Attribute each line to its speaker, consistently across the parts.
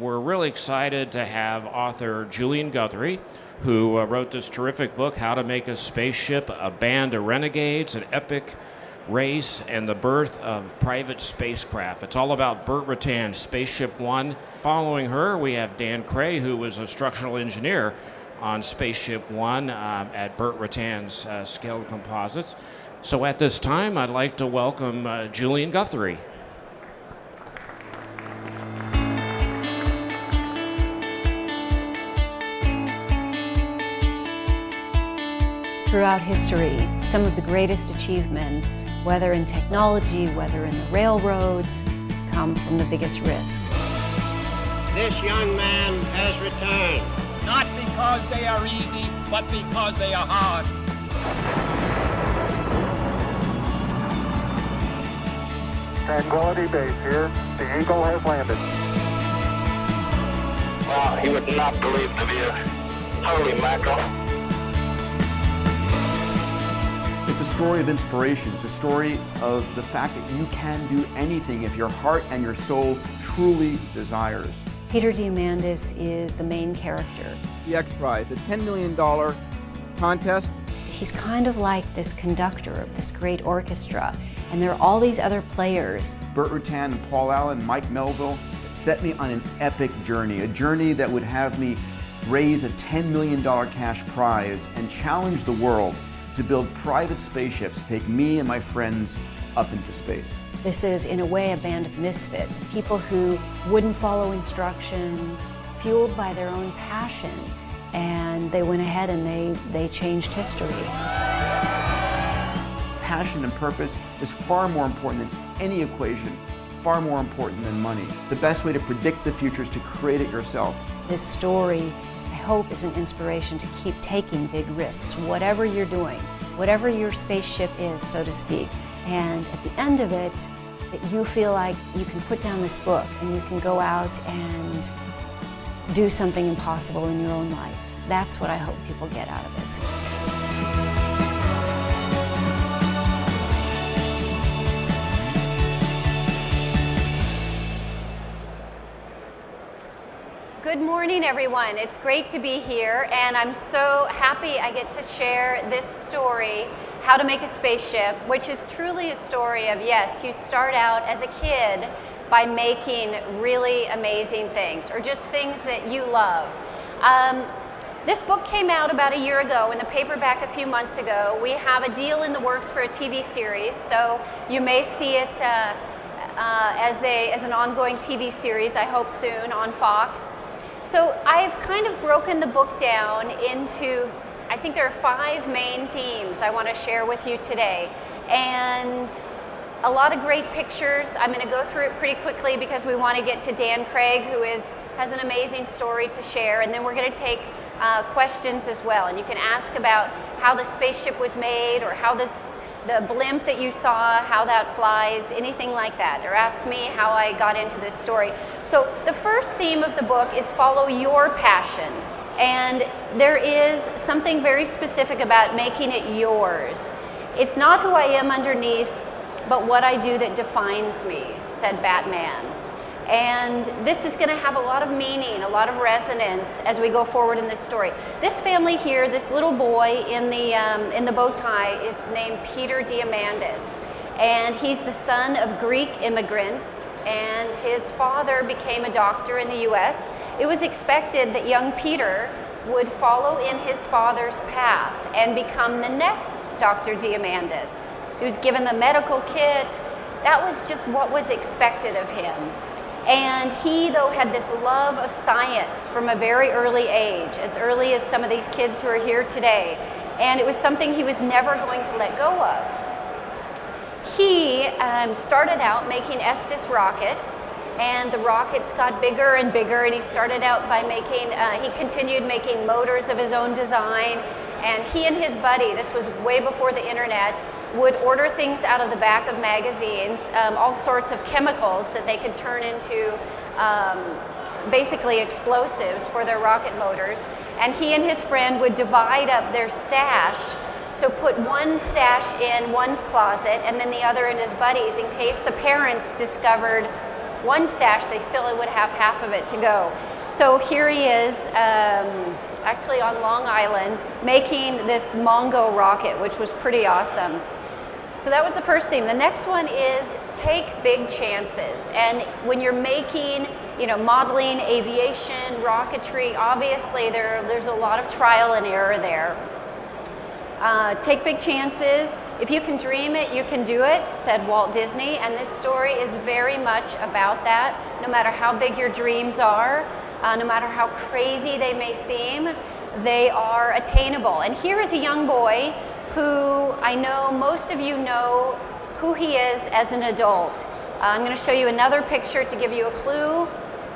Speaker 1: We're really excited to have author Julian Guthrie, who wrote this terrific book, How to Make a Spaceship, A Band of Renegades, an Epic Race, and the Birth of Private Spacecraft. It's all about Burt Rutan's Spaceship One. Following her, we have Dan Kreigh, who was a structural engineer on Spaceship One at Burt Rutan's Scaled Composites. So at this time, I'd like to welcome Julian Guthrie.
Speaker 2: Throughout history, some of the greatest achievements, whether in technology, whether in the railroads, come from the biggest risks.
Speaker 3: This young man has returned.
Speaker 4: Not because they are easy, but because they are hard.
Speaker 5: Tranquility Base here. The Eagle has landed.
Speaker 6: Wow, you would not believe the view. Holy mackerel.
Speaker 7: It's a story of inspiration. It's a story of the fact that you can do anything if your heart and your soul truly desires.
Speaker 2: Peter Diamandis is the main character.
Speaker 8: The X Prize, a $10 million contest.
Speaker 2: He's kind of like this conductor of this great orchestra, and there are all these other players.
Speaker 7: Burt Rutan and Paul Allen, Mike Melville set me on an epic journey, a journey that would have me raise a $10 million cash prize and challenge the world to build private spaceships, take me and my friends up into space.
Speaker 2: This is, in a way, a band of misfits, people who wouldn't follow instructions, fueled by their own passion, and they went ahead and they changed history.
Speaker 7: Passion and purpose is far more important than any equation, far more important than money. The best way to predict the future is to create it yourself.
Speaker 2: This story, I hope, is an inspiration to keep taking big risks, whatever you're doing, whatever your spaceship is, so to speak. And at the end of it, that you feel like you can put down this book and you can go out and do something impossible in your own life. That's what I hope people get out of it.
Speaker 9: Good morning, everyone. It's great to be here, and I'm so happy I get to share this story, How to Make a Spaceship, which is truly a story of, yes, you start out as a kid by making really amazing things, or just things that you love. This book came out about a year ago in the paperback a few months ago. We have a deal in the works for a TV series, so you may see it as an ongoing TV series, I hope soon, on Fox. So I've kind of broken the book down into, I think there are 5 main themes I want to share with you today. And a lot of great pictures. I'm going to go through it pretty quickly because we want to get to Dan Kreigh, who has an amazing story to share. And then we're going to take questions as well. And you can ask about how the spaceship was made, or how the blimp that you saw, how that flies, anything like that. Or ask me how I got into this story. So the first theme of the book is follow your passion. And there is something very specific about making it yours. It's not who I am underneath, but what I do that defines me, said Batman. And this is going to have a lot of meaning, a lot of resonance as we go forward in this story. This family here, this little boy in the bow tie, is named Peter Diamandis, and he's the son of Greek immigrants, and his father became a doctor in the U.S. It was expected that young Peter would follow in his father's path and become the next Dr. Diamandis. He was given the medical kit. That was just what was expected of him. And he, though, had this love of science from a very early age, as early as some of these kids who are here today. And it was something he was never going to let go of. He started out making Estes rockets, and the rockets got bigger and bigger, and he started out by he continued making motors of his own design. And he and his buddy, this was way before the internet, would order things out of the back of magazines, all sorts of chemicals that they could turn into basically explosives for their rocket motors. And he and his friend would divide up their stash. So put one stash in one's closet and then the other in his buddy's, in case the parents discovered one stash, they still would have half of it to go. So here he is, actually on Long Island, making this Mongo rocket, which was pretty awesome. So that was the first theme. The next one is take big chances. And when you're making, modeling, aviation, rocketry, obviously there's a lot of trial and error there. Take big chances. If you can dream it, you can do it, said Walt Disney. And this story is very much about that. No matter how big your dreams are, no matter how crazy they may seem, they are attainable. And here is a young boy who I know most of you know who he is as an adult. I'm going to show you another picture to give you a clue.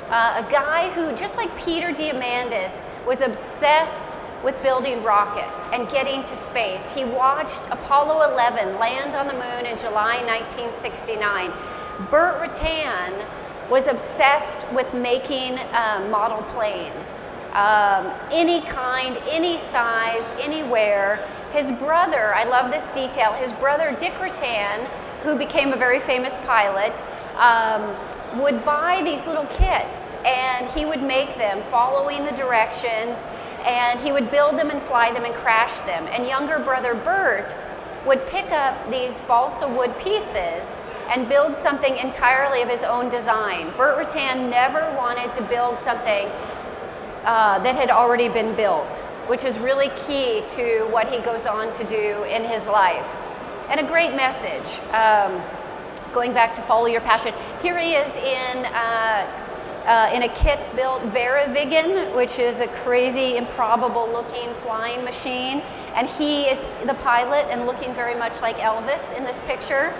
Speaker 9: A guy who, just like Peter Diamandis, was obsessed with building rockets and getting to space. He watched Apollo 11 land on the moon in July 1969. Burt Rutan was obsessed with making model planes. Any kind, any size, anywhere. His brother, I love this detail, his brother Dick Rutan, who became a very famous pilot, would buy these little kits and he would make them following the directions, and he would build them and fly them and crash them. And younger brother Burt would pick up these balsa wood pieces and build something entirely of his own design. Burt Rutan never wanted to build something that had already been built, which is really key to what he goes on to do in his life. And a great message, going back to follow your passion. Here he is in a kit built Veravigen, which is a crazy, improbable looking flying machine. And he is the pilot and looking very much like Elvis in this picture.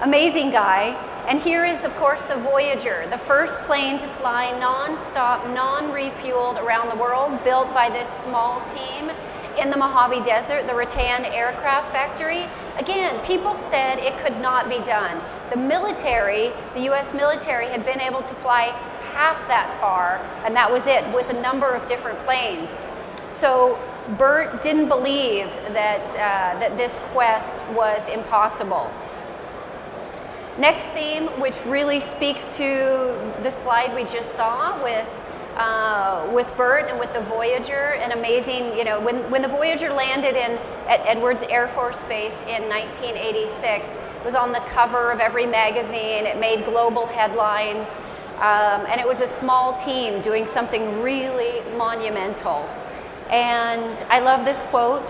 Speaker 9: Amazing guy. And here is, of course, the Voyager, the first plane to fly non-stop, non-refueled around the world, built by this small team in the Mojave Desert, the Rutan Aircraft Factory. Again, people said it could not be done. The military, the US military, had been able to fly half that far, and that was it, with a number of different planes. So Burt didn't believe that this quest was impossible. Next theme, which really speaks to the slide we just saw with Burt and with the Voyager, an amazing, when the Voyager landed at Edwards Air Force Base in 1986, it was on the cover of every magazine, it made global headlines, and it was a small team doing something really monumental. And I love this quote,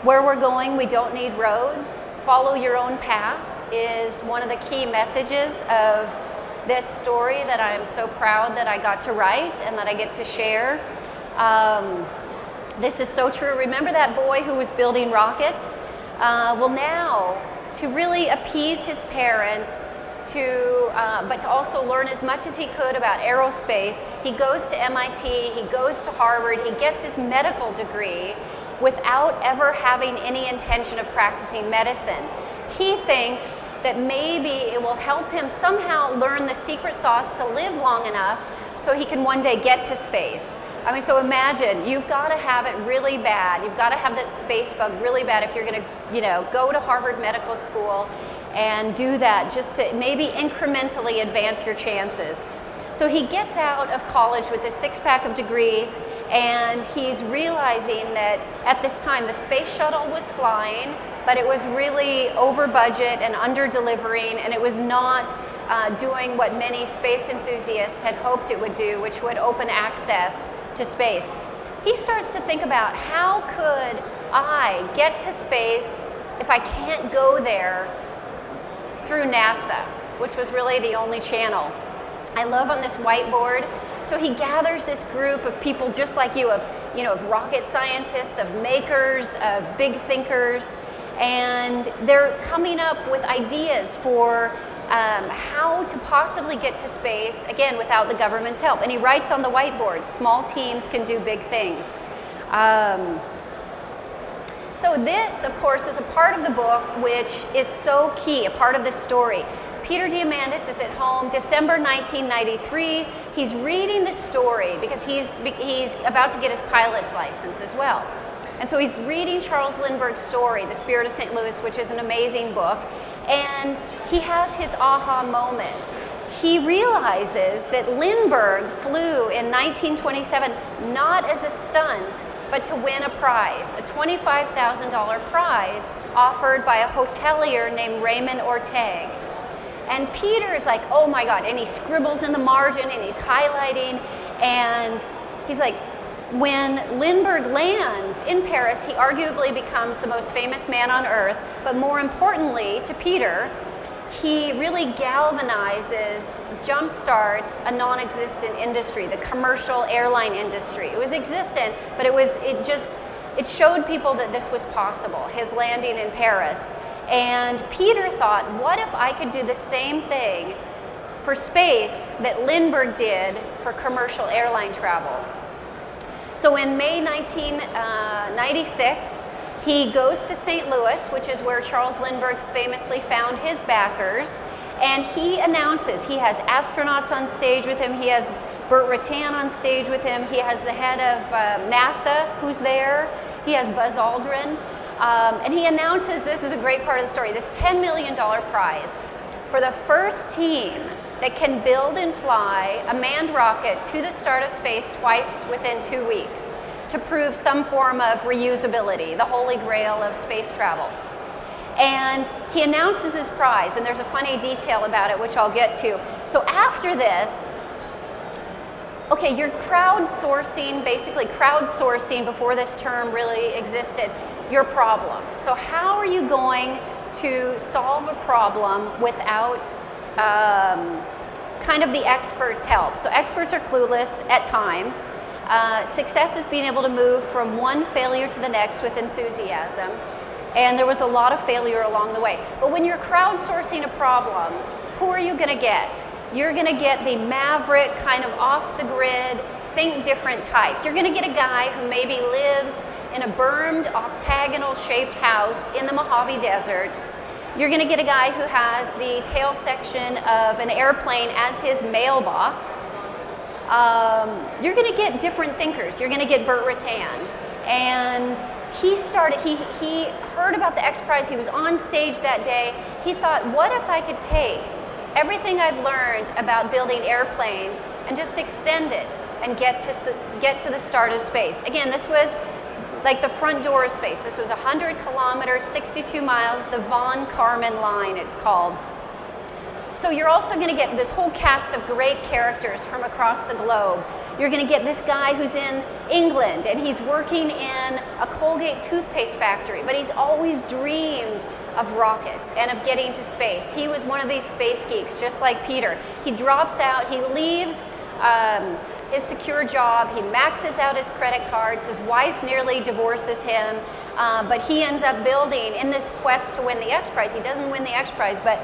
Speaker 9: "Where we're going, we don't need roads. Follow your own path," is one of the key messages of this story that I'm so proud that I got to write and that I get to share. This is so true. Remember that boy who was building rockets? Well, now, to really appease his parents, but to also learn as much as he could about aerospace, he goes to MIT, he goes to Harvard, he gets his medical degree without ever having any intention of practicing medicine. He thinks that maybe it will help him somehow learn the secret sauce to live long enough so he can one day get to space. I mean, so imagine, you've got to have it really bad. You've got to have that space bug really bad if you're going to, go to Harvard Medical School and do that just to maybe incrementally advance your chances. So he gets out of college with this six-pack of degrees, and he's realizing that at this time the space shuttle was flying, but it was really over budget and under delivering, and it was not doing what many space enthusiasts had hoped it would do, which would open access to space. He starts to think about, how could I get to space if I can't go there through NASA, which was really the only channel. I love on this whiteboard, so he gathers this group of people just like you, of rocket scientists, of makers, of big thinkers, and they're coming up with ideas for how to possibly get to space, again, without the government's help. And he writes on the whiteboard, small teams can do big things. So this, of course, is a part of the book which is so key, a part of the story. Peter Diamandis is at home, December 1993. He's reading the story because he's about to get his pilot's license as well. And so he's reading Charles Lindbergh's story, The Spirit of St. Louis, which is an amazing book. And he has his aha moment. He realizes that Lindbergh flew in 1927 not as a stunt, but to win a prize, a $25,000 prize offered by a hotelier named Raymond Ortega. And Peter's like, oh my God, and he scribbles in the margin and he's highlighting, and he's like, when Lindbergh lands in Paris, he arguably becomes the most famous man on earth, but more importantly to Peter, he really galvanizes, jumpstarts a non-existent industry, the commercial airline industry. It was existent, but it showed people that this was possible, his landing in Paris. And Peter thought, what if I could do the same thing for space that Lindbergh did for commercial airline travel? So in May 1996, he goes to St. Louis, which is where Charles Lindbergh famously found his backers, and he announces he has astronauts on stage with him, he has Burt Rutan on stage with him, he has the head of NASA who's there, he has Buzz Aldrin, and he announces, this is a great part of the story, this $10 million prize for the first team that can build and fly a manned rocket to the start of space twice within 2 weeks to prove some form of reusability, the holy grail of space travel. And he announces this prize, and there's a funny detail about it, which I'll get to. So after this, okay, you're crowdsourcing, basically crowdsourcing before this term really existed, your problem. So how are you going to solve a problem without kind of the experts' help? So experts are clueless at times. Success is being able to move from one failure to the next with enthusiasm. And there was a lot of failure along the way. But when you're crowdsourcing a problem, who are you going to get? You're going to get the maverick, kind of off the grid, think different types. You're going to get a guy who maybe lives in a bermed, octagonal shaped house in the Mojave Desert. You're going to get a guy who has the tail section of an airplane as his mailbox. You're going to get different thinkers. You're going to get Burt Rutan. And he heard about the X Prize. He was on stage that day. He thought, what if I could take everything I've learned about building airplanes and just extend it and get to the start of space? Again, this was like the front door of space. This was 100 kilometers, 62 miles, the Von Karman line it's called. So you're also going to get this whole cast of great characters from across the globe. You're going to get this guy who's in England, and he's working in a Colgate toothpaste factory, but he's always dreamed of rockets and of getting to space. He was one of these space geeks, just like Peter. He drops out, he leaves his secure job, he maxes out his credit cards, his wife nearly divorces him, but he ends up building, in this quest to win the X Prize, he doesn't win the X Prize, but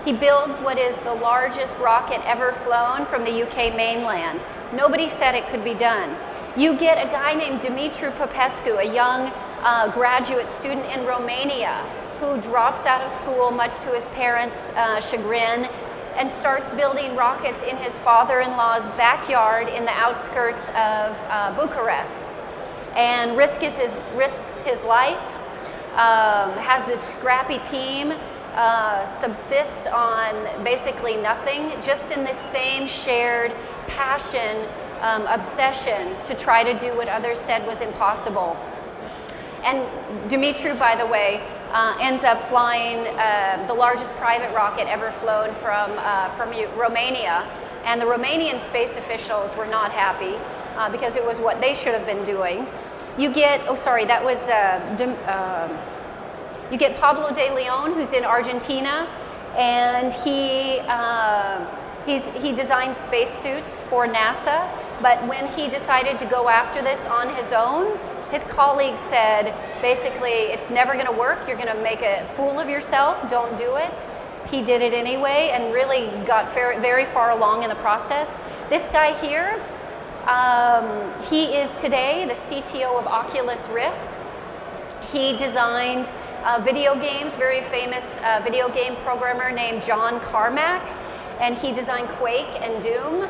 Speaker 9: he builds what is the largest rocket ever flown from the UK mainland. Nobody said it could be done. You get a guy named Dumitru Popescu, a young graduate student in Romania who drops out of school much to his parents' chagrin and starts building rockets in his father-in-law's backyard in the outskirts of Bucharest, and risks his life, has this scrappy team, subsist on basically nothing, just in this same shared passion, obsession to try to do what others said was impossible. And Dumitru, by the way, ends up flying the largest private rocket ever flown from Romania, and the Romanian space officials were not happy because it was what they should have been doing. You get, you get Pablo de Leon, who's in Argentina, and he designed spacesuits for NASA, but when he decided to go after this on his own, his colleagues said, basically, it's never going to work, you're going to make a fool of yourself, don't do it. He did it anyway and really got very far along in the process. This guy here, he is today the CTO of Oculus Rift. He designed video games, very famous video game programmer named John Carmack, and he designed Quake and Doom.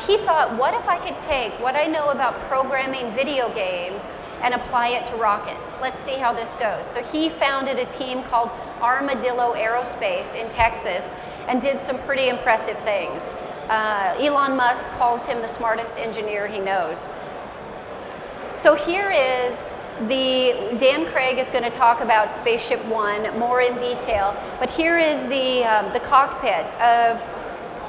Speaker 9: he thought, what if I could take what I know about programming video games and apply it to rockets? Let's see how this goes. So he founded a team called Armadillo Aerospace in Texas and did some pretty impressive things. Elon Musk calls him the smartest engineer he knows. So here is Dan Kreigh is going to talk about Spaceship One more in detail, but here is the cockpit of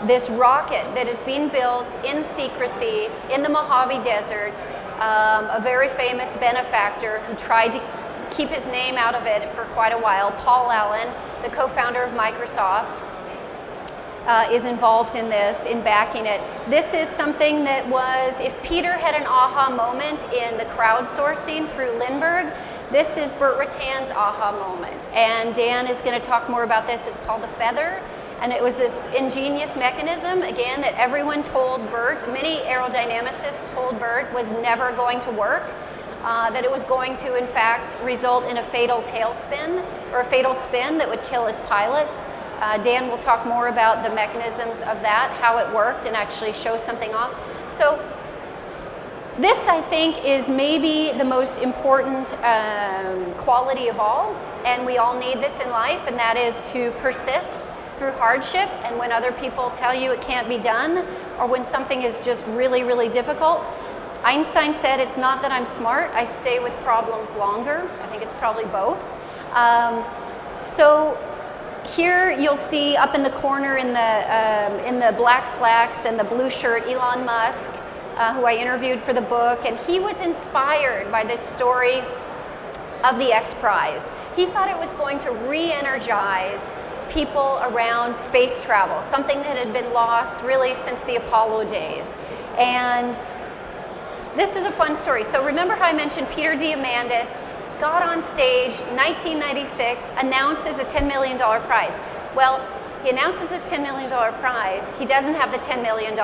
Speaker 9: this rocket that is being built in secrecy in the Mojave Desert. A very famous benefactor who tried to keep his name out of it for quite a while, Paul Allen, the co-founder of Microsoft, is involved in this, in backing it. This is something that was, if Peter had an aha moment in the crowdsourcing through Lindbergh, this is Burt Rattan's aha moment. And Dan is going to talk more about this. It's called the feather. And it was this ingenious mechanism, again, that everyone told Burt, many aerodynamicists told Burt was never going to work, that it was going to, in fact, result in a fatal tailspin or a fatal spin that would kill his pilots. Dan will talk more about the mechanisms of that, how it worked, and actually show something off. So this, I think, is maybe the most important quality of all, and we all need this in life, and that is to persist through hardship, and when other people tell you it can't be done, or when something is just really, really difficult. Einstein said, it's not that I'm smart, I stay with problems longer. I think it's probably both. So here you'll see up in the corner in the black slacks and the blue shirt, Elon Musk, who I interviewed for the book, and he was inspired by this story of the X Prize. He thought it was going to re-energize people around space travel, something that had been lost really since the Apollo days. And this is a fun story. So remember how I mentioned Peter Diamandis got on stage 1996, announces a $10 million prize. Well, he announces this $10 million prize. He doesn't have the $10 million.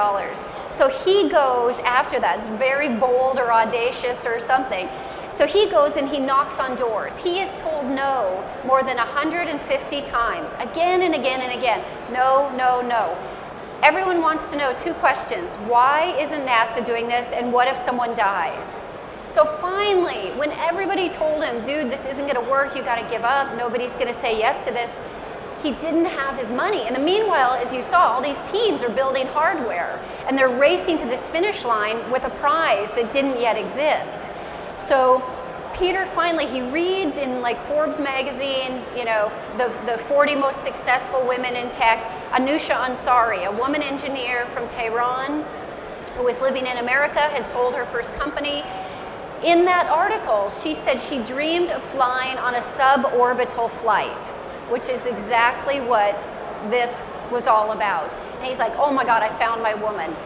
Speaker 9: So he goes after that. It's very bold or audacious or something. So he goes and he knocks on doors. He is told no more than 150 times, again and again and again. No, no, no. Everyone wants to know two questions. Why isn't NASA doing this, and what if someone dies? So finally, when everybody told him, dude, this isn't going to work, you got to give up, nobody's going to say yes to this, he didn't have his money. In the meanwhile, as you saw, all these teams are building hardware, and they're racing to this finish line with a prize that didn't yet exist. So Peter finally, he reads in like Forbes magazine, you know, the 40 most successful women in tech. Anusha Ansari, a woman engineer from Tehran who was living in America, had sold her first company. In that article, she said she dreamed of flying on a suborbital flight, which is exactly what this was all about. And he's like, oh my God, I found my woman,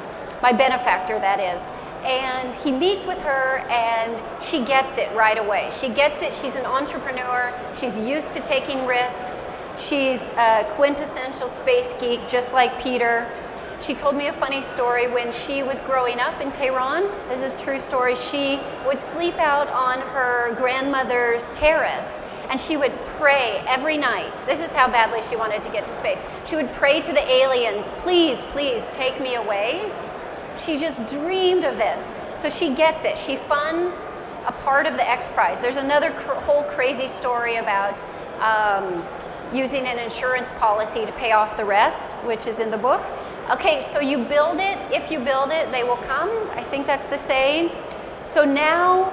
Speaker 9: my benefactor, that is. And he meets with her, and she gets it right away. She gets it. She's an entrepreneur. She's used to taking risks. She's a quintessential space geek, just like Peter. She told me a funny story when she was growing up in Tehran. This is a true story. She would sleep out on her grandmother's terrace, and she would pray every night. This is how badly she wanted to get to space. She would pray to the aliens, please, please take me away. She just dreamed of this. So she gets it. She funds a part of the X Prize. There's another whole crazy story about using an insurance policy to pay off the rest, which is in the book. Okay, so you build it. If you build it, they will come. I think that's the saying. So now,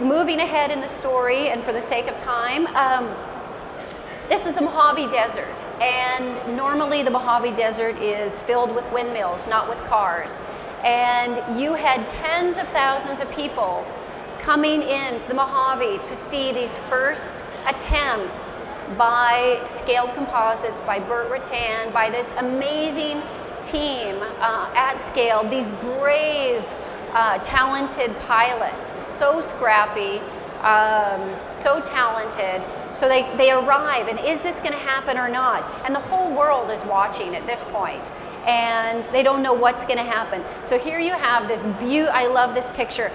Speaker 9: moving ahead in the story, and for the sake of time, this is the Mojave Desert. And normally the Mojave Desert is filled with windmills, not with cars. And you had tens of thousands of people coming into the Mojave to see these first attempts by Scaled Composites, by Burt Rattan, by this amazing team at Scale, these brave, talented pilots, so scrappy, so talented. So they arrive, and is this going to happen or not? And the whole world is watching at this point, and they don't know what's going to happen. So here you have this I love this picture.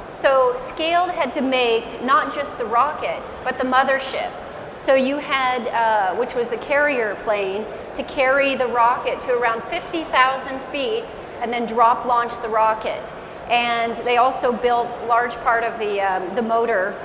Speaker 9: So Scaled had to make not just the rocket, but the mothership. So you had, which was the carrier plane, to carry the rocket to around 50,000 feet and then drop launch the rocket. And they also built a large part of the motor.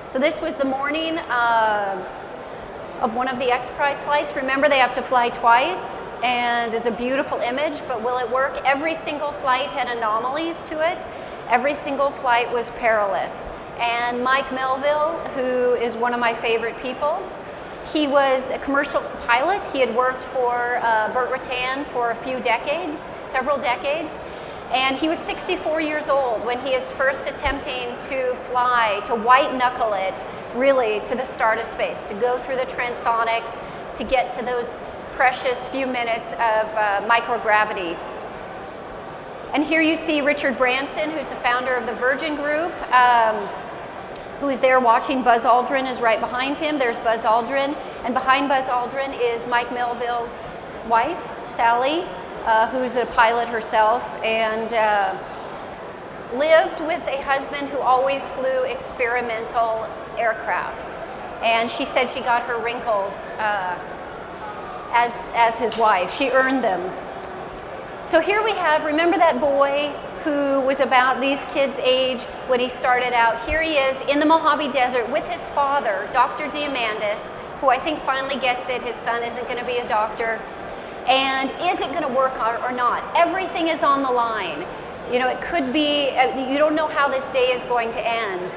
Speaker 9: So this was the morning of one of the X Prize flights. Remember, they have to fly twice, and it's a beautiful image, but will it work? Every single flight had anomalies to it. Every single flight was perilous. And Mike Melville, who is one of my favorite people, he was a commercial pilot. He had worked for Burt Rutan for a few decades, several decades. And he was 64 years old when he is first attempting to fly, to white knuckle it, really, to the start of space, to go through the transonics, to get to those precious few minutes of microgravity. And here you see Richard Branson, who's the founder of the Virgin Group, who is there watching. Buzz Aldrin is right behind him. There's Buzz Aldrin. And behind Buzz Aldrin is Mike Melville's wife, Sally, who's a pilot herself, and lived with a husband who always flew experimental aircraft. And she said she got her wrinkles as his wife. She earned them. So here we have, remember that boy who was about these kids' age when he started out? Here he is in the Mojave Desert with his father, Dr. Diamandis, who I think finally gets it. His son isn't going to be a doctor. And is it going to work or not? Everything is on the line. You know, it could be, you don't know how this day is going to end.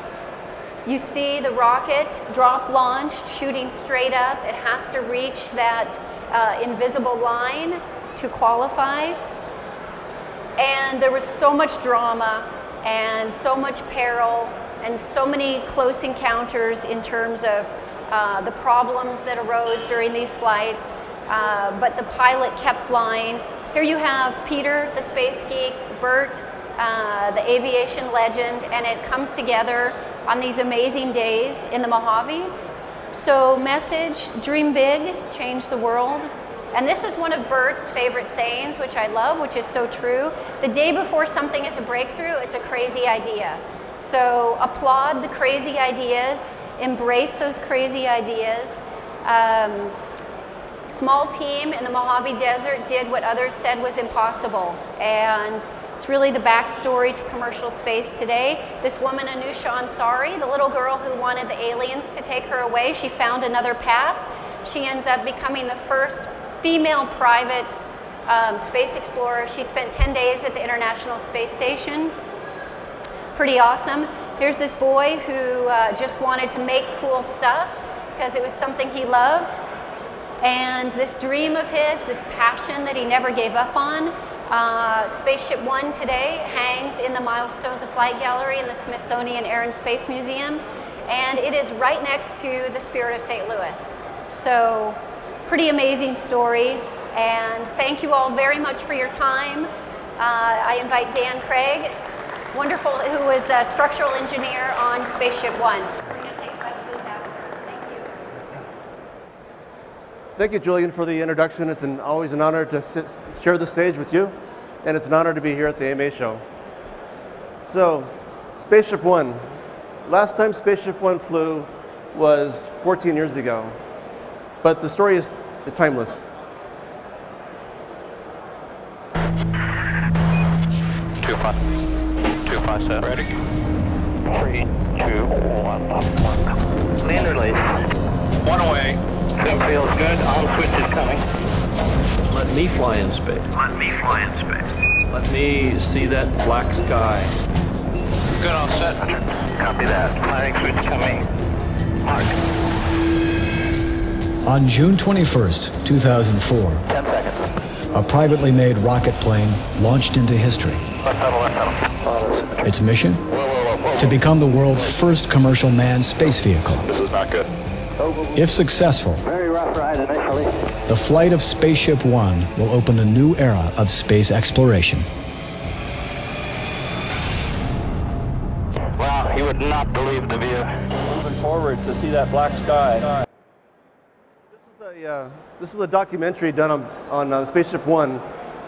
Speaker 9: You see the rocket drop launched, shooting straight up. It has to reach that invisible line to qualify. And there was so much drama and so much peril and so many close encounters in terms of the problems that arose during these flights. But the pilot kept flying. Here you have Peter, the space geek, Bert, the aviation legend, and it comes together on these amazing days in the Mojave. So message, dream big, change the world. And this is one of Bert's favorite sayings, which I love, which is so true. The day before something is a breakthrough, it's a crazy idea. So applaud the crazy ideas, embrace those crazy ideas. Small team in the Mojave Desert did what others said was impossible. And it's really the backstory to commercial space today. This woman, Anusha Ansari, the little girl who wanted the aliens to take her away, she found another path. She ends up becoming the first female private space explorer. She spent 10 days at the International Space Station. Pretty awesome. Here's this boy who just wanted to make cool stuff because it was something he loved. And this dream of his, this passion that he never gave up on, Spaceship One today hangs in the Milestones of Flight Gallery in the Smithsonian Air and Space Museum. And it is right next to the Spirit of St. Louis. So, pretty amazing story. And thank you all very much for your time. I invite Dan Kreigh, wonderful, who is a structural engineer on Spaceship One. We're going to take questions after. Thank you.
Speaker 10: Thank you, Julian, for the introduction. It's always an honor to share the stage with you, and it's an honor to be here at the AMA show. So, Spaceship One. Last time Spaceship One flew was 14 years ago, but the story is timeless.
Speaker 6: Two five set. Ready? 3, 2, 1. Land release. One away. Sim feels good. On switch is coming.
Speaker 11: Let me fly in space.
Speaker 6: Let me fly in space.
Speaker 11: Let me see that black sky.
Speaker 6: Good, all set. Copy that. Firing switch coming. Mark.
Speaker 12: On June 21st, 2004,
Speaker 6: 10 seconds.
Speaker 12: a privately made rocket plane launched into history.
Speaker 6: Left pedal, left pedal.
Speaker 12: Its mission? To become the world's first commercial manned space vehicle.
Speaker 6: This is not good.
Speaker 12: If successful,
Speaker 6: Very rough ride initially.
Speaker 12: the flight of Spaceship One will open a new era of space exploration.
Speaker 6: Wow, you would not believe the view.
Speaker 11: Moving forward to see that black sky.
Speaker 10: This was a documentary done on Spaceship One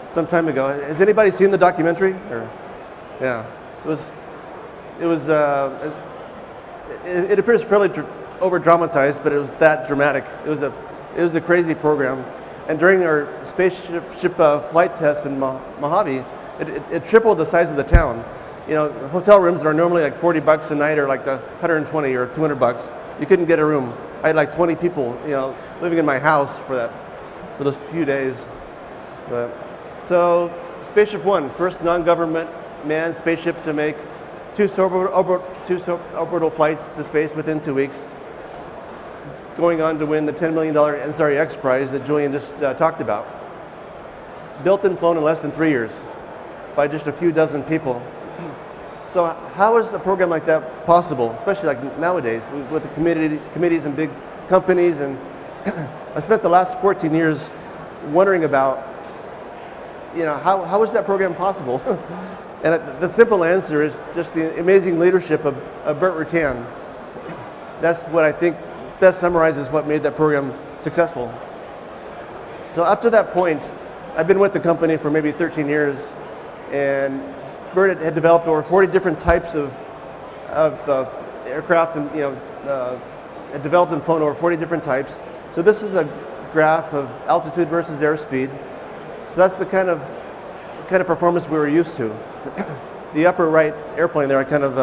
Speaker 10: some time ago. Has anybody seen the documentary? It appears fairly over dramatized, but it was that dramatic. It was a crazy program. And during our spaceship flight tests in Mojave, it tripled the size of the town. You know, hotel rooms are normally like $40 a night, or like the 120 or $200. You couldn't get a room. I had like 20 people, you know, living in my house for those few days. So Spaceship One, first non-government manned spaceship to make two suborbital flights to space within 2 weeks, going on to win the $10 million Ansari X Prize that Julian just talked about. Built and flown in less than 3 years by just a few dozen people. So how is a program like that possible, especially like nowadays with the committees and big companies? And I spent the last 14 years wondering about, you know, how is that program possible? And the simple answer is just the amazing leadership of Burt Rutan. That's what I think best summarizes what made that program successful. So up to that point, I've been with the company for maybe 13 years, and Burt had developed over 40 different types of aircraft, and had developed and flown over 40 different types. So this is a graph of altitude versus airspeed. So that's the kind of performance we were used to. The upper right airplane there I kind of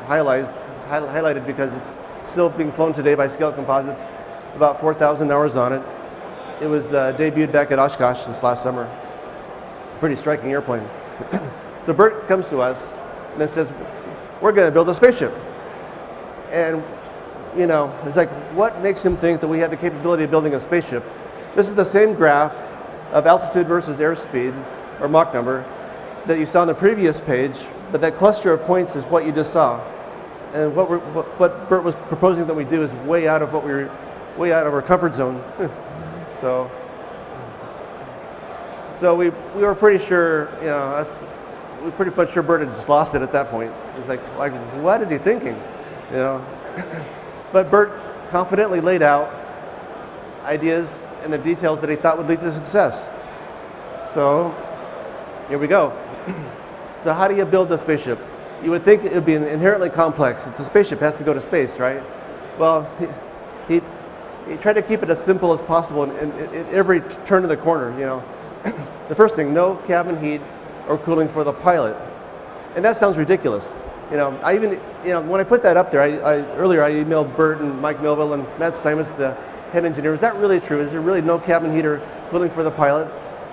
Speaker 10: highlighted because it's still being flown today by Scale Composites, about 4,000 hours on it. It was debuted back at Oshkosh this last summer. Pretty striking airplane. So Burt comes to us and then says, we're going to build a spaceship. And, you know, it's like, what makes him think that we have the capability of building a spaceship? This is the same graph of altitude versus airspeed, or Mach number, that you saw on the previous page, but that cluster of points is what you just saw. And what Burt was proposing that we do is way out of our comfort zone. So we were pretty sure, you know, we were pretty much sure Burt had just lost it at that point. It's like what is he thinking, you know? But Burt confidently laid out ideas and the details that he thought would lead to success. So here we go. So how do you build a spaceship? You would think it would be inherently complex. It's a spaceship, it has to go to space, right? Well, he tried to keep it as simple as possible in every turn of the corner, you know. The first thing, no cabin heat or cooling for the pilot. And that sounds ridiculous. You know, when I put that up there, earlier I emailed Burt and Mike Melville and Matt Simons, the head engineer. Is that really true? Is there really no cabin heat or cooling for the pilot?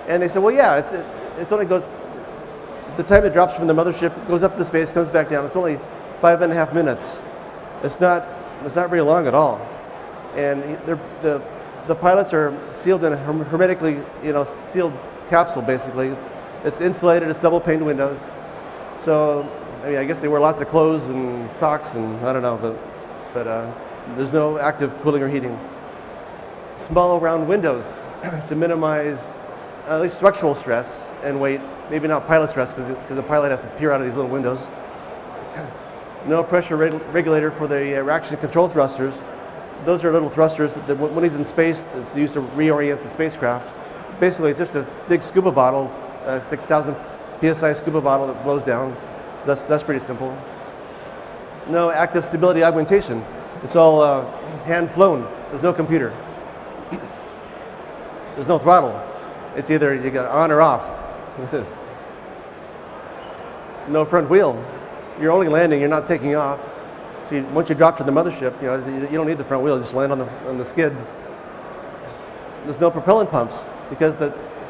Speaker 10: And they said, well, yeah, it's only goes, the time it drops from the mothership, goes up to space, comes back down. It's only 5.5 minutes. It's not very long at all. And the pilots are sealed in a hermetically, you know, sealed capsule, basically. It's insulated, it's double paned windows. So, I mean, I guess they wear lots of clothes and socks and I don't know, but there's no active cooling or heating. Small round windows to minimize at least structural stress and weight. Maybe not pilot stress because the pilot has to peer out of these little windows. No pressure regulator for the reaction control thrusters. Those are little thrusters that when he's in space, it's used to reorient the spacecraft. Basically, it's just a big scuba bottle, 6,000 psi scuba bottle that blows down. That's pretty simple. No active stability augmentation. It's all hand flown. There's no computer. There's no throttle. It's either you got on or off. No front wheel. You're only landing. You're not taking off. So once you drop to the mothership, you know you don't need the front wheel. Just land on the skid. There's no propellant pumps because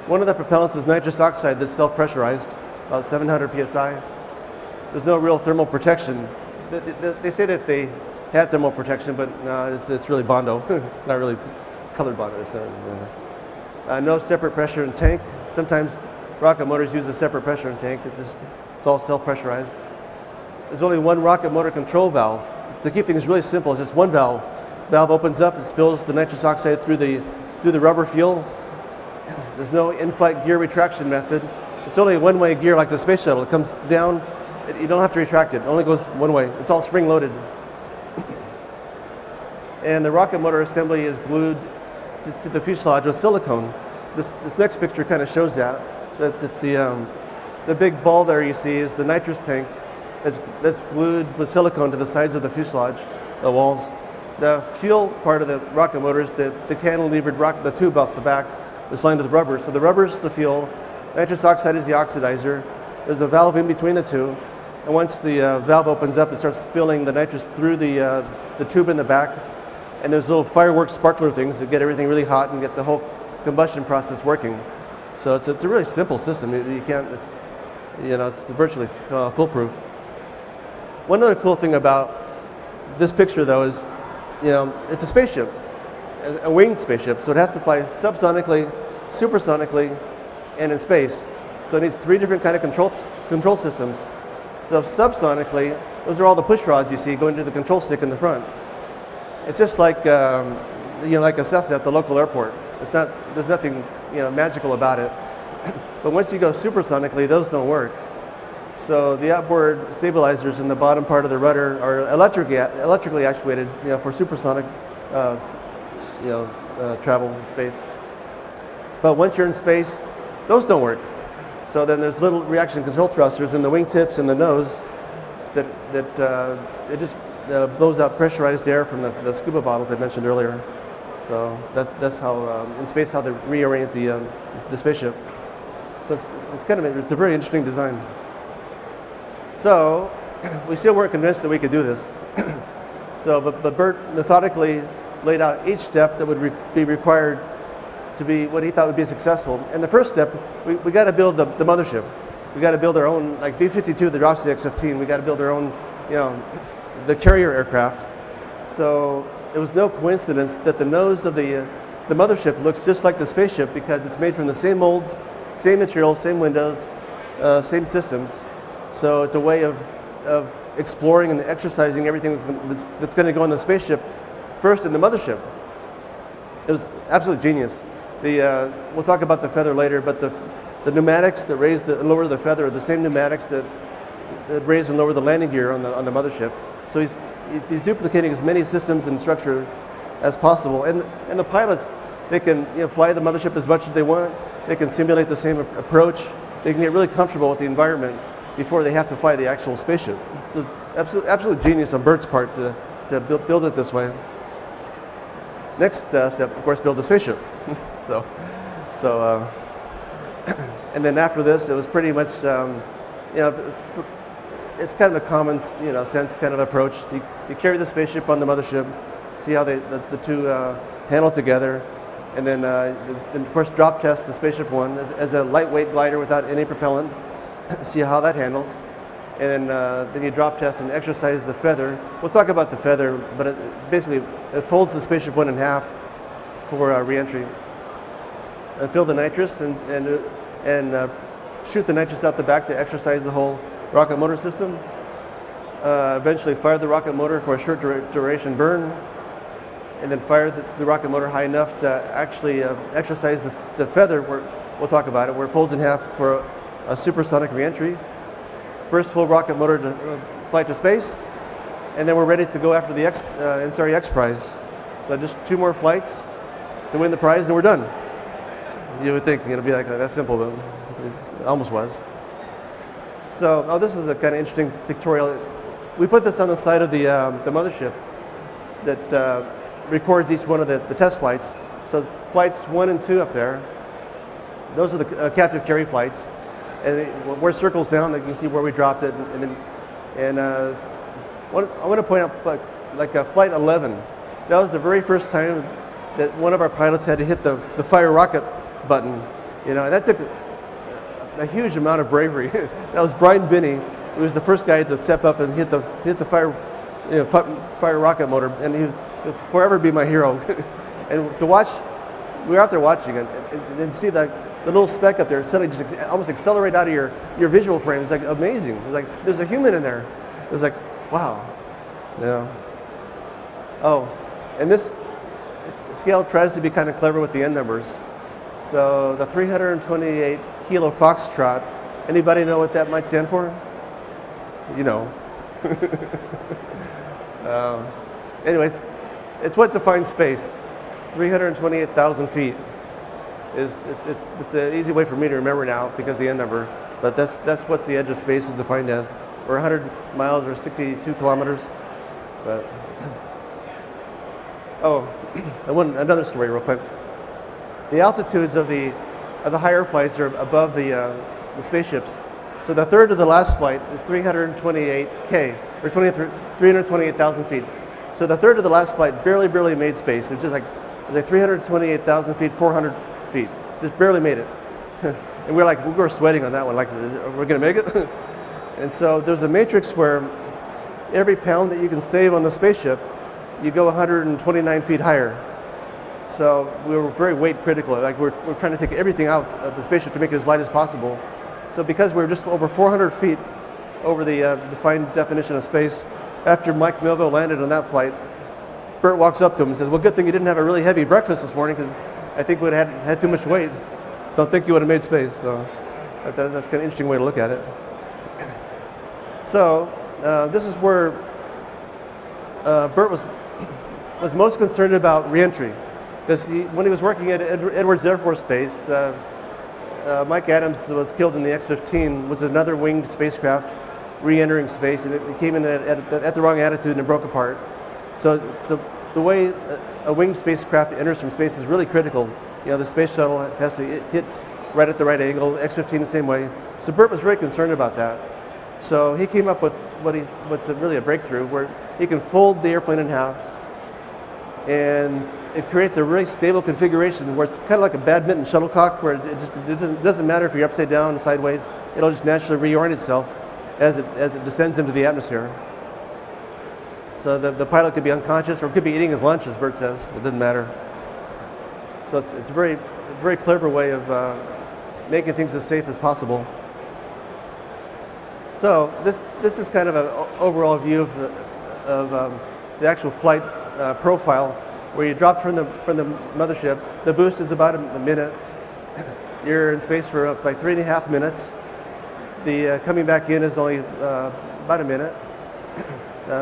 Speaker 10: one of the propellants is nitrous oxide that's self-pressurized, about 700 psi. There's no real thermal protection. They say that they had thermal protection, but no, it's really Bondo, not really colored Bondo. No separate pressure in tank. Sometimes rocket motors use a separate pressure in tank. It's all self-pressurized. There's only one rocket motor control valve. To keep things really simple, it's just one valve. Valve opens up and spills the nitrous oxide through the rubber fuel. There's no in-flight gear retraction method. It's only a one-way gear like the space shuttle. It comes down. You don't have to retract it. It only goes one way. It's all spring-loaded. And the rocket motor assembly is glued to the fuselage with silicone. This next picture kind of shows that. It's the big ball there you see is the nitrous tank that's glued with silicone to the sides of the fuselage, the walls. The fuel part of the rocket motor is the cantilevered the tube off the back that's lined with rubber. So the rubber is the fuel, nitrous oxide is the oxidizer. There's a valve in between the two, and once the valve opens up, it starts spilling the nitrous through the tube in the back. And there's little fireworks sparkler things that get everything really hot and get the whole combustion process working. So it's a really simple system. You can't, it's virtually foolproof. One other cool thing about this picture, though, is, it's a spaceship, a winged spaceship. So it has to fly subsonically, supersonically, and in space. So it needs 3 different kind of control systems. So subsonically, those are all the push rods you see going to the control stick in the front. It's just like like a Cessna at the local airport. There's nothing magical about it. But once you go supersonically, those don't work. So the outboard stabilizers in the bottom part of the rudder are electrically actuated, for supersonic, travel in space. But once you're in space, those don't work. So then there's little reaction control thrusters in the wingtips and the nose that it just blows out pressurized air from the scuba bottles I mentioned earlier. So that's how in space how they reorient the spaceship. So it's a very interesting design. So we still weren't convinced that we could do this. But Bert methodically laid out each step that would be required to be what he thought would be successful. And the first step, we got to build the mothership. We got to build our own, like B-52 that drops the X-15. We got to build our own, the carrier aircraft. So it was no coincidence that the nose of the mothership looks just like the spaceship because it's made from the same molds, same materials, same windows, same systems. So it's a way of exploring and exercising everything that's going to go in the spaceship first in the mothership. It was absolute genius. We'll talk about the feather later, but the pneumatics that raise and lower the feather are the same pneumatics that raise and lower the landing gear on the mothership. So he's duplicating as many systems and structure as possible. And the pilots, they can fly the mothership as much as they want. They can simulate the same approach. They can get really comfortable with the environment before they have to fly the actual spaceship. So it's absolute genius on Bert's part to build it this way. Next step, of course, build the spaceship. And then after this, it was pretty much, it's kind of a common, sense kind of approach. You carry the spaceship on the mothership, see how the two handle together, and then of course drop test the Spaceship One as a lightweight glider without any propellant, see how that handles, and then you drop test and exercise the feather. We'll talk about the feather, but it folds the Spaceship One in half for re-entry. And fill the nitrous and shoot the nitrous out the back to exercise the whole rocket motor system. Eventually fire the rocket motor for a short duration burn, and then fire the rocket motor high enough to actually exercise the feather, we'll talk about it, where it folds in half for a supersonic re-entry. First full rocket motor to flight to space, and then we're ready to go after the X Prize. So just 2 more flights to win the prize, and we're done. You would think it'd be like that simple, but it almost was. So, this is a kind of interesting pictorial. We put this on the side of the mothership that records each one of the test flights. So flights 1 and 2 up there, those are the captive carry flights. And where it circles down, you can see where we dropped it. And I want to point out, like flight 11, that was the very first time that one of our pilots had to hit the fire rocket button, and that took a huge amount of bravery. That was Brian Binney. He was the first guy to step up and hit the fire rocket motor, and he'll forever be my hero. And to watch, we were out there watching it, and see the little speck up there suddenly just almost accelerate out of your visual frame. It's like amazing. It's like there's a human in there. It was like, wow. Oh, and this scale tries to be kind of clever with the end numbers. So the 328 kilo foxtrot, anybody know what that might stand for? Anyway, it's what defines space. 328,000 feet it's an easy way for me to remember now because the end number, but that's what the edge of space is defined as, or 100 miles or 62 kilometers. But Oh, another story real quick. The altitudes of the higher flights are above the spaceships. So the third to the last flight is 328K, or 328,000 feet. So the third to the last flight barely made space. It's just like 328,000 feet, 400 feet. Just barely made it. And we were sweating on that one, like, we're gonna make it? And so there's a matrix where every pound that you can save on the spaceship, you go 129 feet higher. So we were very weight critical. Like we're trying to take everything out of the spaceship to make it as light as possible. So because we were just over 400 feet over the defined definition of space, after Mike Melville landed on that flight, Bert walks up to him and says, well, good thing you didn't have a really heavy breakfast this morning, because I think we would have had too much weight. Don't think you would have made space. So that's kind of an interesting way to look at it. So this is where Bert was most concerned about reentry, because when he was working at Edwards Air Force Base, Mike Adams was killed in the X-15, was another winged spacecraft re-entering space, and it came in at the wrong attitude and it broke apart. So the way a winged spacecraft enters from space is really critical. You know, the space shuttle has to hit right at the right angle, X-15 the same way. So Bert was very concerned about that. So he came up with what's really a breakthrough, where he can fold the airplane in half, and it creates a really stable configuration where it's kind of like a badminton shuttlecock, where it doesn't matter if you're upside down, sideways. It'll just naturally reorient itself as it descends into the atmosphere. So the pilot could be unconscious or could be eating his lunch, as Bert says. It doesn't matter. So it's a very clever way of making things as safe as possible. So this is kind of an overall view of the actual flight profile, where you drop from the mothership. The boost is about a minute. You're in space for like 3.5 minutes. The coming back in is only about a minute.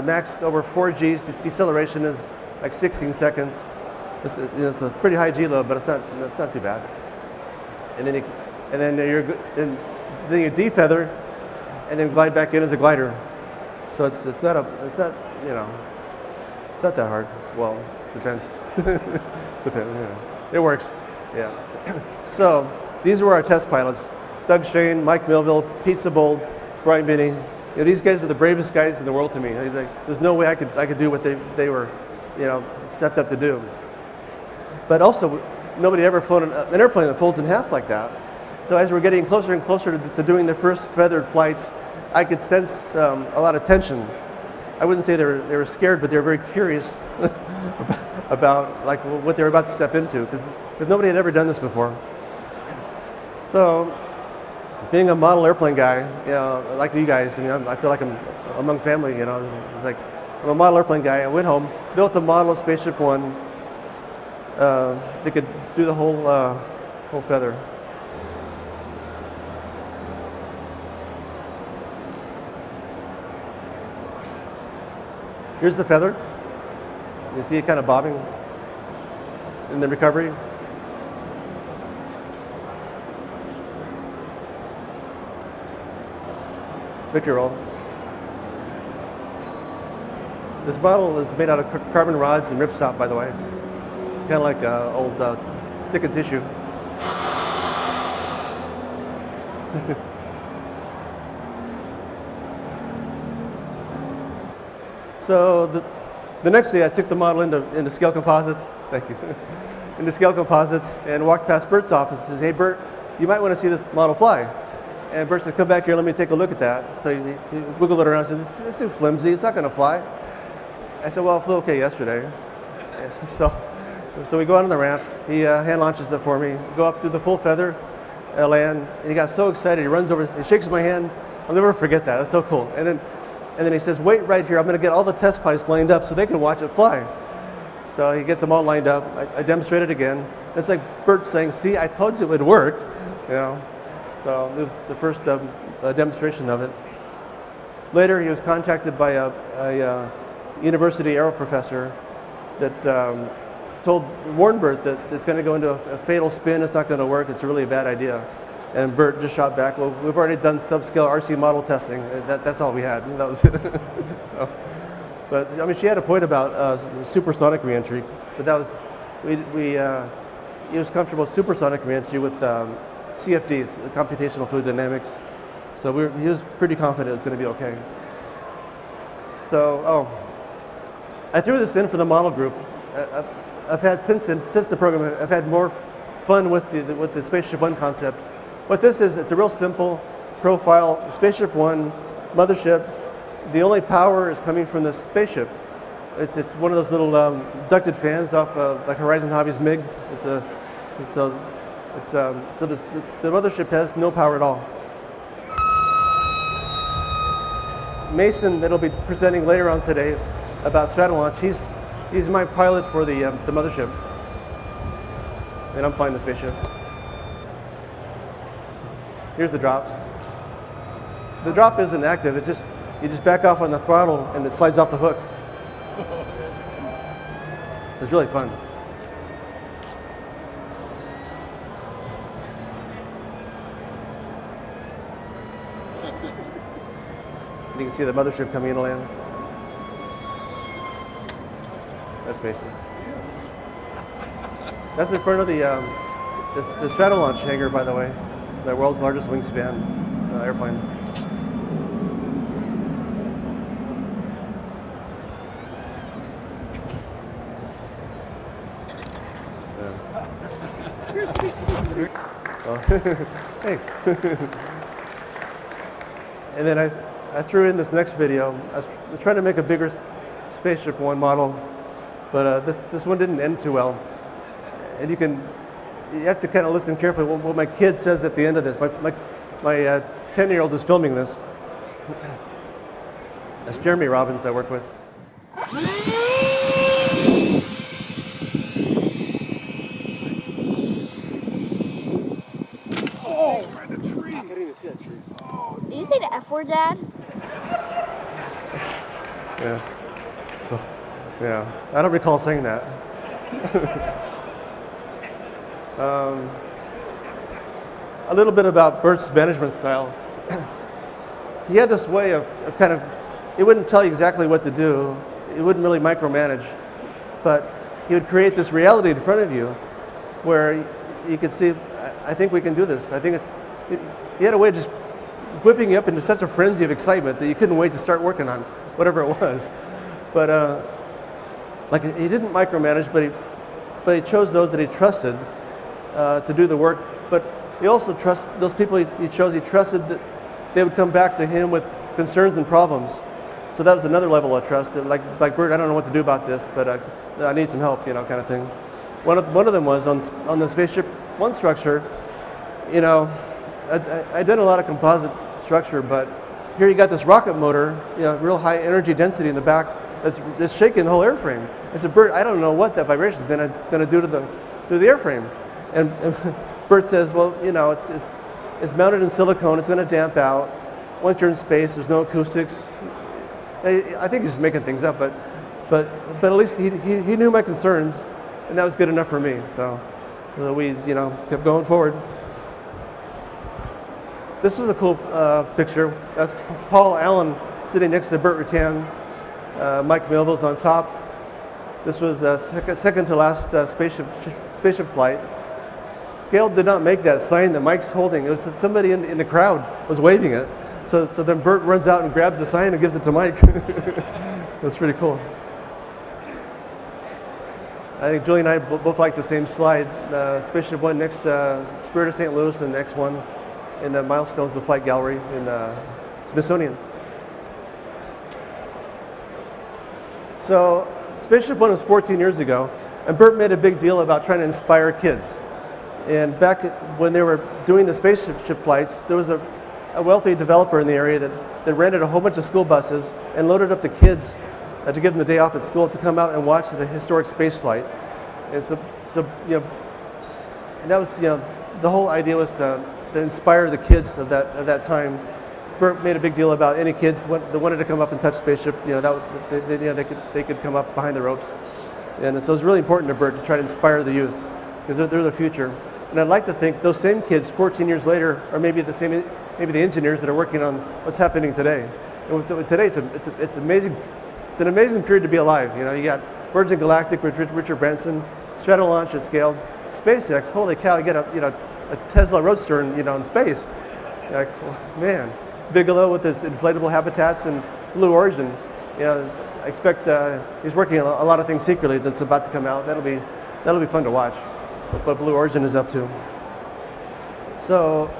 Speaker 10: Max over 4 G's. Deceleration is like 16 seconds. It's a pretty high G load, but it's not too bad. And then you defeather, and then glide back in as a glider. So it's not that hard. Well, depends. Depends. Yeah. It works. Yeah. So these were our test pilots: Doug Shane, Mike Melville, Pete Sebold, Brian Binney. These guys are the bravest guys in the world to me. There's no way I could do what they were, stepped up to do. But also, nobody ever flown an airplane that folds in half like that. So as we're getting closer and closer to doing the first feathered flights, I could sense a lot of tension. I wouldn't say they were scared, but they were very curious about like what they were about to step into, because nobody had ever done this before. So, being a model airplane guy, like you guys, I feel like I'm among family. It's like I'm a model airplane guy. I went home, built the model of Spaceship One. They could do the whole feather. Here's the feather. You see it kind of bobbing in the recovery. Victory roll. This model is made out of carbon rods and ripstop, by the way. Kind of like old stick of tissue. So the next day I took the model into Scale Composites. Thank you. Into Scale Composites, and walked past Bert's office and says, "Hey Bert, you might want to see this model fly." And Bert said, "Come back here, let me take a look at that." So he wiggled it around and said, "It's too flimsy, it's not going to fly." I said, "Well, it flew okay yesterday." So we go out on the ramp. He hand launches it for me. Go up, do the full feather, land, and he got so excited. He runs over, he shakes my hand. I'll never forget that. That's so cool. And then he says, "Wait right here. I'm going to get all the test pilots lined up so they can watch it fly." So he gets them all lined up. I demonstrate it again. It's like Bert saying, "See, I told you it would work." So it was the first demonstration of it. Later, he was contacted by a university aero professor that warned Bert that it's going to go into a fatal spin. It's not going to work. It's a really bad idea. And Bert just shot back, "Well, we've already done subscale RC model testing. That's all we had." And that was it. But I mean, she had a point about supersonic reentry, but that was he was comfortable with supersonic reentry with CFDs, computational fluid dynamics. So he was pretty confident it was going to be okay. So, I threw this in for the model group. I've had since the program, I've had more fun with the Spaceship One concept. What this is, it's a real simple profile. Spaceship One, mothership. The only power is coming from the spaceship. It's one of those little ducted fans off like Horizon Hobbies MiG. So the mothership has no power at all. Mason, that'll be presenting later on today about Stratolaunch. He's my pilot for the mothership, and I'm flying the spaceship. Here's the drop. The drop isn't active. It's just you just back off on the throttle and it slides off the hooks. It's really fun. You can see the mothership coming in to land. That's Mason. That's in front of the Stratolaunch hangar, by the way, the world's largest wingspan airplane. Thanks. And then I threw in this next video. I was trying to make a bigger Spaceship One model, but this one didn't end too well. And you have to kind of listen carefully what my kid says at the end of this. My 10-year-old is filming this. That's Jeremy Robbins I work with.
Speaker 13: Oh, man, the tree. I
Speaker 10: didn't even see that tree.
Speaker 13: Did you say the F word, Dad?
Speaker 10: Yeah. So, yeah. I don't recall saying that. A little bit about Bert's management style. He had this way of kind of, he wouldn't tell you exactly what to do. He wouldn't really micromanage, but he would create this reality in front of you where you could see, I think we can do this. I think he had a way of just whipping you up into such a frenzy of excitement that you couldn't wait to start working on whatever it was. But like he didn't micromanage, but he chose those that he trusted to do the work. But he also trusted those people he chose. He trusted that they would come back to him with concerns and problems. So that was another level of trust. That like Bert, I don't know what to do about this, but I need some help, kind of thing. One of them was on the Spaceship One structure. I'd done a lot of composite structure, but here you got this rocket motor, real high energy density in the back that's shaking the whole airframe. I said, Bert, I don't know what that vibration is going to do to the airframe. And Bert says, well, it's mounted in silicone. It's going to damp out. Once you're in space, there's no acoustics. I think he's making things up, but at least he knew my concerns, and that was good enough for me. So we kept going forward. This is a cool picture. That's Paul Allen sitting next to Bert Rutan. Mike Melville's on top. This was second to last spaceship flight. Scale did not make that sign that Mike's holding. It was somebody in the crowd was waving it. So then Bert runs out and grabs the sign and gives it to Mike. That's pretty cool. I think Julian and I both like the same slide. Spaceship One next to Spirit of St. Louis and X1 in the Milestones of Flight Gallery in Smithsonian. So Spaceship One was 14 years ago, and Bert made a big deal about trying to inspire kids. And back when they were doing the spaceship flights, there was a wealthy developer in the area that rented a whole bunch of school buses and loaded up the kids to give them the day off at school to come out and watch the historic space flight. And and that was the whole idea was to inspire the kids of that time. Bert made a big deal about any kids that wanted to come up and touch spaceship. They could come up behind the ropes, and so it was really important to Bert to try to inspire the youth because they're the future. And I'd like to think those same kids 14 years later are maybe the engineers that are working on what's happening today. And with today, it's amazing it's an amazing period to be alive. You know, you got Virgin Galactic with Richard Branson, Stratolaunch at scale, SpaceX. Holy cow! You get a Tesla Roadster in space. You're like, well, man, Bigelow with his inflatable habitats and Blue Origin. You know, I expect he's working on a lot of things secretly that's about to come out. That'll be fun to watch. What Blue Origin is up to. So,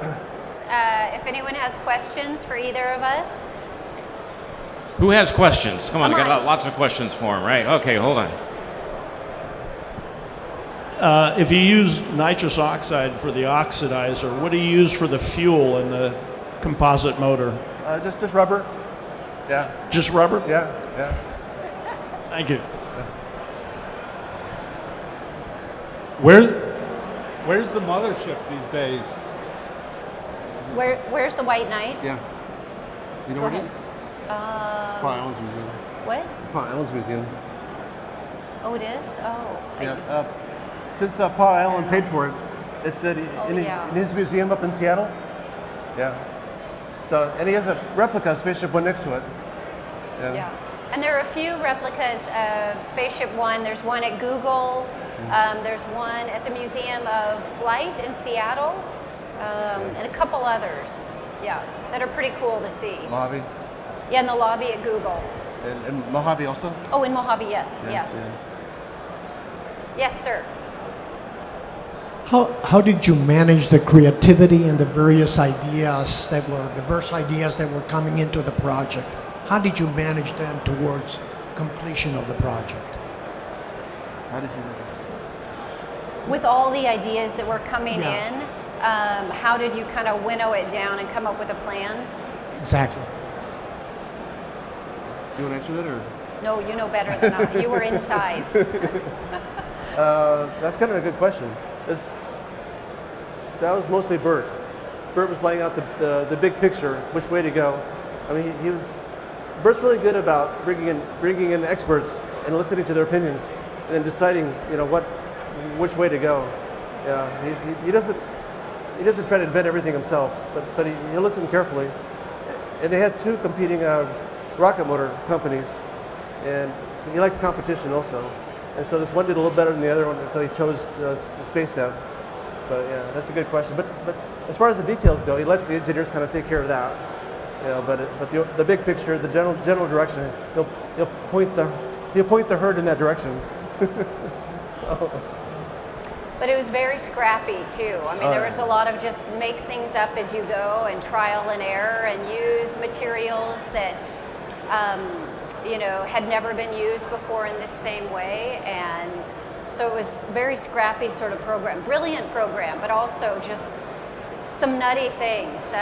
Speaker 9: if anyone has questions for either of us.
Speaker 1: Who has questions? Come on, I
Speaker 9: Come
Speaker 1: got
Speaker 9: on.
Speaker 1: lots of questions for him, right? Okay, hold on.
Speaker 14: If you use nitrous oxide for the oxidizer, what do you use for the fuel in the composite motor?
Speaker 10: Just rubber. Yeah.
Speaker 14: Just rubber?
Speaker 10: Yeah.
Speaker 14: Thank you.
Speaker 15: Where's the mothership these days?
Speaker 9: Where's the White Knight?
Speaker 10: Yeah. You know
Speaker 9: Go
Speaker 10: what it
Speaker 9: ahead.
Speaker 10: is? Paul Allen's Museum.
Speaker 9: What?
Speaker 10: Paul Allen's Museum.
Speaker 9: Oh, it is? Oh.
Speaker 10: Yeah. Since Paul Allen paid for it, it's said in his museum up in Seattle. Yeah. So, and he has a replica of Spaceship One next to it.
Speaker 9: Yeah. And there are a few replicas of Spaceship One. There's one at Google. There's one at the Museum of Flight in Seattle, and a couple others. Yeah, that are pretty cool to see.
Speaker 10: Mojave.
Speaker 9: Yeah, in the lobby at Google.
Speaker 10: And Mojave also.
Speaker 9: Oh, in Mojave, yes,
Speaker 10: Yeah,
Speaker 9: yes. Yes, sir.
Speaker 16: How did you manage the creativity and the diverse ideas that were coming into the project? How did you manage them towards completion of the project?
Speaker 10: How did you?
Speaker 9: With all the ideas that were coming in, how did you kind of winnow it down and come up with a plan?
Speaker 16: Exactly.
Speaker 10: Do you want to answer that, or?
Speaker 9: No, you know better than I. You were inside.
Speaker 10: That's kind of a good question. That was mostly Bert. Bert was laying out the big picture, which way to go. I mean, Bert's really good about bringing in experts and listening to their opinions, and then deciding, which way to go. Yeah, he doesn't try to invent everything himself, but he'll listen carefully. And they had two competing rocket motor companies, and so he likes competition also. And so this one did a little better than the other one, and so he chose the Space Dev. But yeah, that's a good question. But as far as the details go, he lets the engineers kind of take care of that. But the big picture, the general direction, he'll point the herd in that direction. So.
Speaker 9: But it was very scrappy too. I mean, there was a lot of just make things up as you go and trial and error and use materials that had never been used before in this same way. And so it was very scrappy sort of program, brilliant program, but also just some nutty things.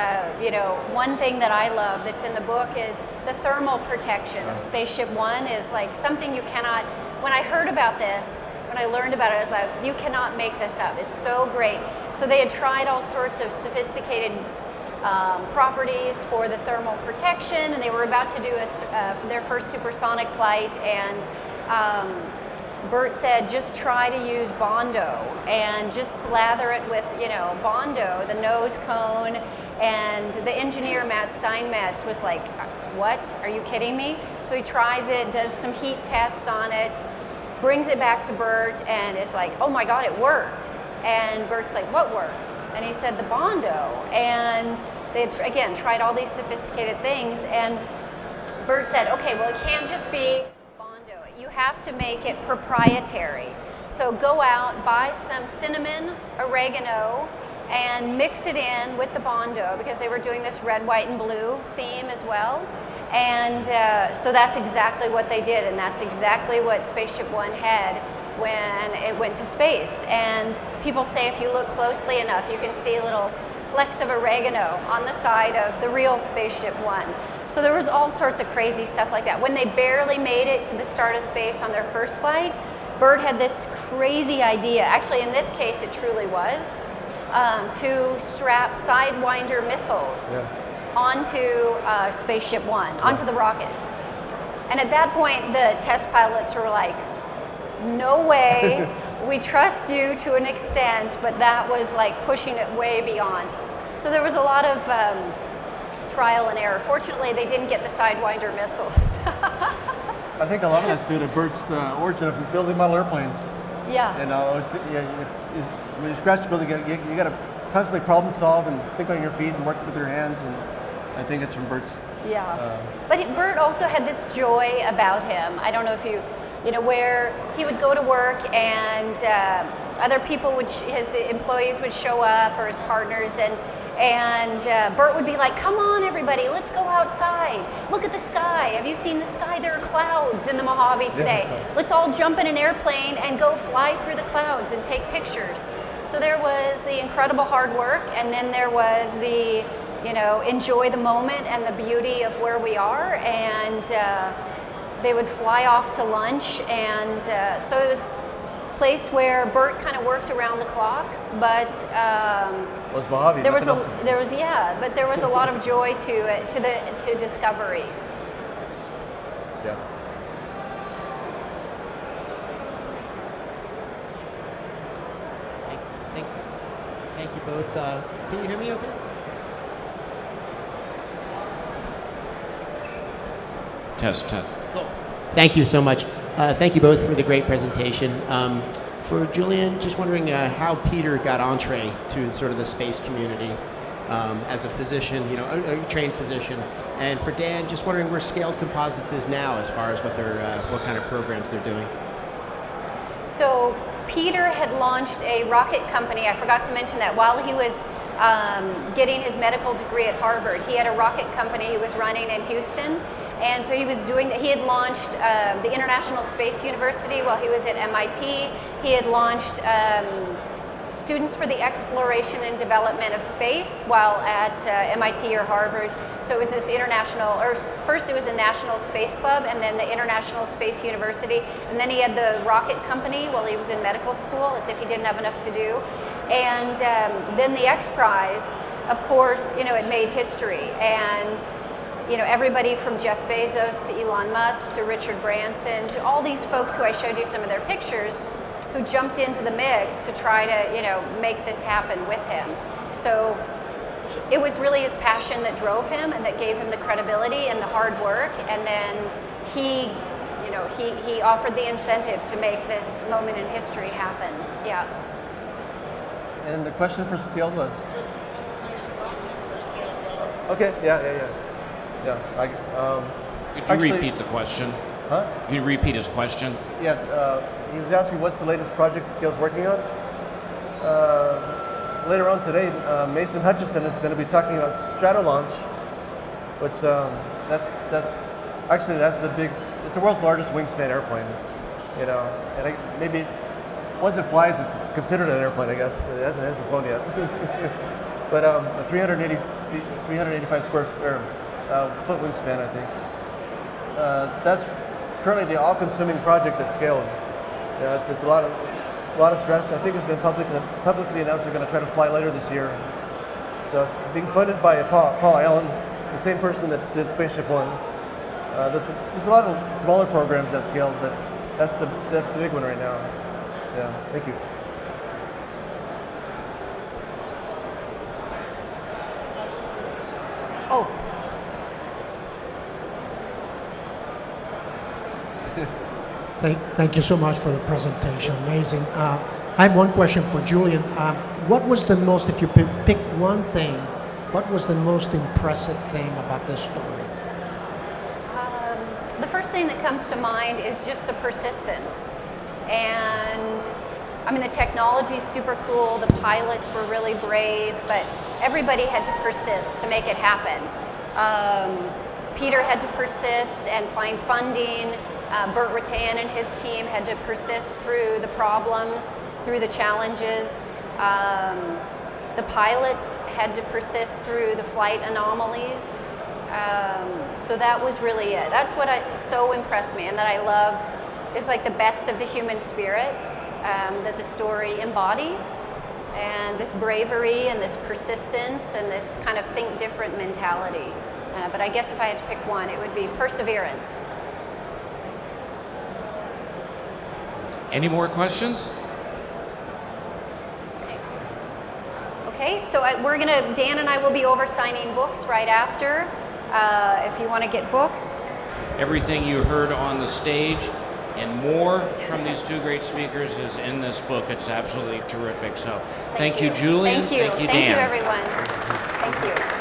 Speaker 9: One thing that I love that's in the book is the thermal protection of Spaceship One is like something you cannot, when I heard about this, when I learned about it, I was like, you cannot make this up. It's so great. So they had tried all sorts of sophisticated properties for the thermal protection, and they were about to do their first supersonic flight, and Bert said, just try to use Bondo and just slather it with, Bondo, the nose cone. And the engineer, Matt Steinmetz, was like, what? Are you kidding me? So he tries it, does some heat tests on it, brings it back to Bert, and is like, oh my God, it worked. And Bert's like, what worked? And he said, the Bondo. And they had, again, tried all these sophisticated things. And Bert said, okay, well, it can't just be you have to make it proprietary. So go out, buy some cinnamon, oregano, and mix it in with the Bondo, because they were doing this red, white, and blue theme as well. And so that's exactly what they did, and that's exactly what Spaceship One had when it went to space. And people say if you look closely enough, you can see little flecks of oregano on the side of the real Spaceship One. So there was all sorts of crazy stuff like that. When they barely made it to the start of space on their first flight, Bert had this crazy idea, actually in this case it truly was, to strap Sidewinder missiles onto Spaceship One, onto the rocket. And at that point, the test pilots were like, no way, we trust you to an extent, but that was like pushing it way beyond. So there was a lot of trial and error. Fortunately, they didn't get the Sidewinder missiles.
Speaker 10: I think a lot of that's due to Bert's origin of building model airplanes.
Speaker 9: Yeah.
Speaker 10: And I was when you scratch building, you got to constantly problem solve and think on your feet and work with your hands. And I think it's from Bert's.
Speaker 9: Yeah. But Bert also had this joy about him. I don't know if you know, where he would go to work and other people his employees would show up, or his partners, and Bert would be like, come on everybody, let's go outside. Look at the sky. Have you seen the sky? There are clouds in the Mojave today.
Speaker 10: Yeah.
Speaker 9: Let's all jump in an airplane and go fly through the clouds and take pictures. So there was the incredible hard work, and then there was the, you know, enjoy the moment and the beauty of where we are. And they would fly off to lunch, and so it was a place where Bert kind of worked around the clock, but
Speaker 10: was Mojave.
Speaker 9: There was but there was a lot of joy to discovery.
Speaker 10: Yeah.
Speaker 17: Thank you both. Can you hear me okay?
Speaker 1: Test.
Speaker 17: Cool. Thank you so much. Thank you both for the great presentation. For Julian, just wondering how Peter got entree to sort of the space community as a physician, you know, a trained physician. And for Dan, just wondering where Scaled Composites is now as far as what kind of programs they're doing.
Speaker 9: So Peter had launched a rocket company. I forgot to mention that while he was getting his medical degree at Harvard, he had a rocket company he was running in Houston. And so he was doing that. He had launched the International Space University while he was at MIT. He had launched Students for the Exploration and Development of Space while at MIT or Harvard. So it was this international, or first it was a national space club, and then the International Space University. And then he had the rocket company while he was in medical school, as if he didn't have enough to do. And then the X Prize, of course, you know, it made history. And you know, everybody from Jeff Bezos to Elon Musk to Richard Branson to all these folks who I showed you some of their pictures, who jumped into the mix to try to, you know, make this happen with him. So it was really his passion that drove him and that gave him the credibility and the hard work. And then he offered the incentive to make this moment in history happen. Yeah.
Speaker 10: And the question for Scaled was? Okay. Yeah.
Speaker 1: Could you repeat the question?
Speaker 10: Huh?
Speaker 1: Could you repeat his question?
Speaker 10: Yeah, he was asking what's the latest project Scale's working on. Later on today, Mason Hutchison is going to be talking about Strato Launch, which it's the world's largest wingspan airplane. You know, and maybe once it flies, it's considered an airplane, I guess. It hasn't flown yet. But a 385 square foot wingspan, I think. That's currently the all-consuming project at Scaled. You know, it's a lot of stress. I think it's been publicly announced they're going to try to fly later this year. So it's being funded by Paul Allen, the same person that did Spaceship One. There's a lot of smaller programs at Scaled, but that's the big one right now. Yeah, thank you.
Speaker 9: Oh.
Speaker 16: Thank you so much for the presentation. Amazing. I have one question for Julian. What was the most, if you pick one thing, what was the most impressive thing about this story?
Speaker 9: The first thing that comes to mind is just the persistence. And I mean, the technology is super cool. The pilots were really brave, but everybody had to persist to make it happen. Peter had to persist and find funding. Bert Rattan and his team had to persist through the problems, through the challenges. The pilots had to persist through the flight anomalies. So that was really it. That's what so impressed me and that I love. Is like the best of the human spirit that the story embodies. And this bravery and this persistence and this kind of think different mentality. But I guess if I had to pick one, it would be perseverance.
Speaker 1: Any more questions?
Speaker 9: Okay, so Dan and I will be over signing books right after. If you want to get books.
Speaker 1: Everything you heard on the stage and more from these two great speakers is in this book. It's absolutely terrific. So thank you, Julian.
Speaker 9: Thank you.
Speaker 1: Thank you,
Speaker 9: Thank
Speaker 1: Dan.
Speaker 9: you, everyone. Thank you.